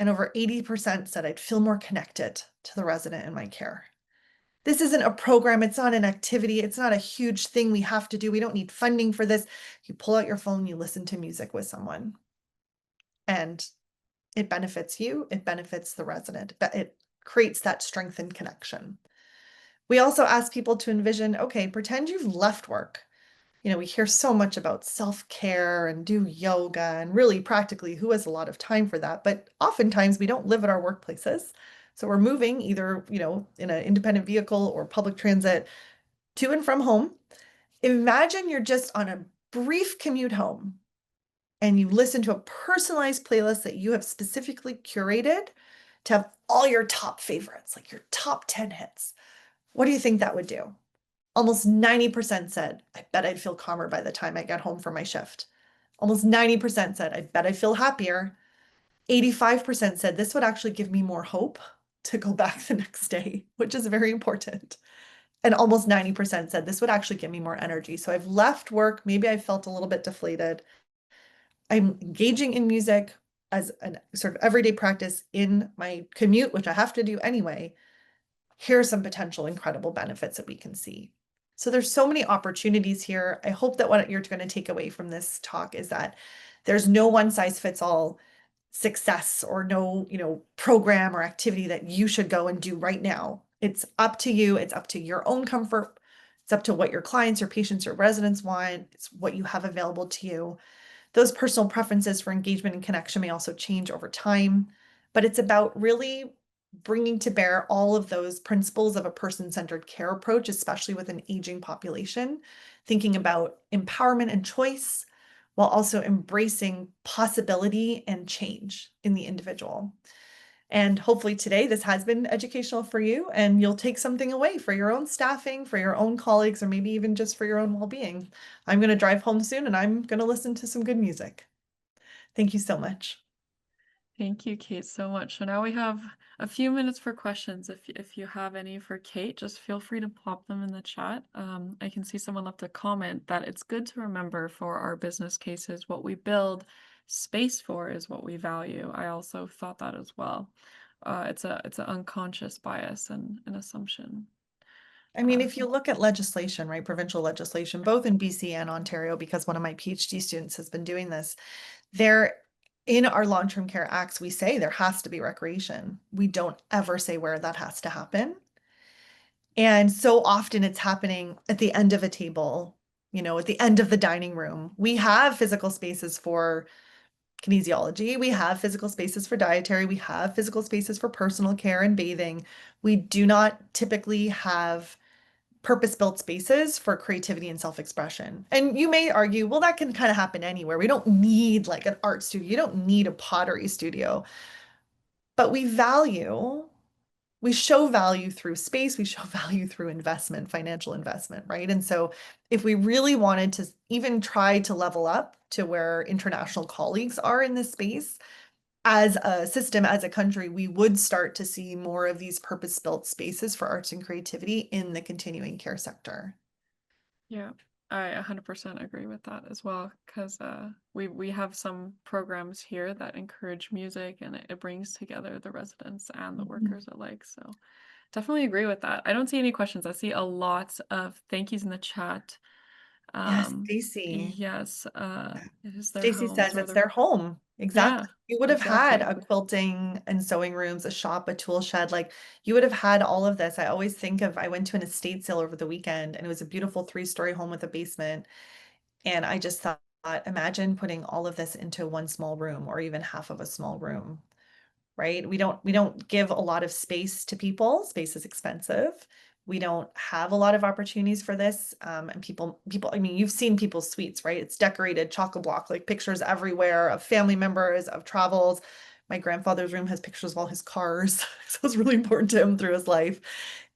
and over 80% said I'd feel more connected to the resident in my care. This isn't a program, it's not an activity, it's not a huge thing we have to do. We don't need funding for this. You pull out your phone, you listen to music with someone, and it benefits you, it benefits the resident, but it creates that strengthened connection. We also ask people to envision, okay, pretend you've left work. We hear so much about self-care and do yoga, and really practically, who has a lot of time for that? But oftentimes we don't live at our workplaces. So we're moving either, in an independent vehicle or public transit to and from home. Imagine you're just on a brief commute home and you listen to a personalized playlist that you have specifically curated to have all your top favorites, like your top 10 hits. What do you think that would do? Almost 90% said, I bet I'd feel calmer by the time I get home from my shift. Almost 90% said, I bet I feel happier. 85% said this would actually give me more hope to go back the next day, which is very important. And almost 90% said this would actually give me more energy. So I've left work, maybe I felt a little bit deflated. I'm engaging in music as a sort of everyday practice in my commute, which I have to do anyway. Here are some potential incredible benefits that we can see. So there's so many opportunities here. I hope that what you're going to take away from this talk is that there's no one size fits all success or no, program or activity that you should go and do right now. It's up to you. It's up to your own comfort. It's up to what your clients or patients or residents want. It's what you have available to you. Those personal preferences for engagement and connection may also change over time, but it's about really bringing to bear all of those principles of a person-centered care approach, especially with an aging population, thinking about empowerment and choice while also embracing possibility and change in the individual. And hopefully today this has been educational for you and you'll take something away for your own staffing, for your own colleagues, or maybe even just for your own well-being. I'm going to drive home soon and I'm going to listen to some good music. Thank you so much. Thank you, Kate, so much. So now we have a few minutes for questions. If you have any for Kate, just feel free to pop them in the chat. I can see someone left a comment that it's good to remember for our business cases, what we build space for is what we value. I also thought that as well. It's an unconscious bias and an assumption. I mean, if you look at legislation, right, provincial legislation, both in BC and Ontario, because one of my PhD students has been doing this, there in our long-term care acts, we say there has to be recreation. We don't ever say where that has to happen. And so often it's happening at the end of a table, at the end of the dining room. We have physical spaces for kinesiology, we have physical spaces for dietary, we have physical spaces for personal care and bathing. We do not typically have purpose-built spaces for creativity and self-expression. And you may argue, well, that can kind of happen anywhere. We don't need like an art studio. You don't need a pottery studio. But we show value through space, we show value through investment, financial investment, right? And so if we really wanted to even try to level up to where international colleagues are in this space, as a system, as a country, we would start to see more of these purpose-built spaces for arts and creativity in the continuing care sector. Yeah, I 100% agree with that as well, because we have some programs here that encourage music and it brings together the residents and the workers alike. So definitely agree with that. I don't see any questions. I see a lot of thank yous in the chat. Yes, Stacy. Yes, it is their Stacy homes says or it's their their home. yeah, Exactly. You would have had exactly. a quilting and sewing rooms, a shop, a tool shed. Like you would have had all of this. I always think of, I went to an estate sale over the weekend and it was a beautiful 3-story home with a basement. And I just thought, imagine putting all of this into one small room or even half of a small room, right? We don't give a lot of space to people. Space is expensive. We don't have a lot of opportunities for this. And people, I mean, you've seen people's suites, right? It's decorated, chock-a-block, like pictures everywhere of family members, of travels. My grandfather's room has pictures of all his cars. So it's really important to him through his life.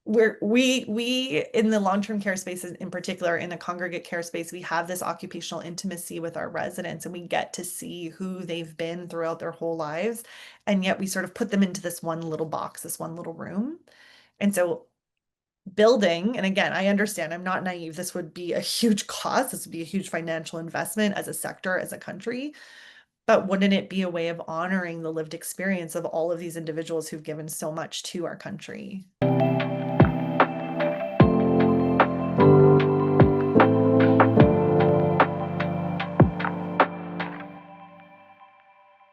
Where we in the long-term care spaces in particular, in a congregate care space, we have this occupational intimacy with our residents and we get to see who they've been throughout their whole lives. And yet we sort of put them into this one little box, this one little room. And so building, and again, I understand, I'm not naive. This would be a huge cost. This would be a huge financial investment as a sector, as a country. But wouldn't it be a way of honoring the lived experience of all of these individuals who've given so much to our country?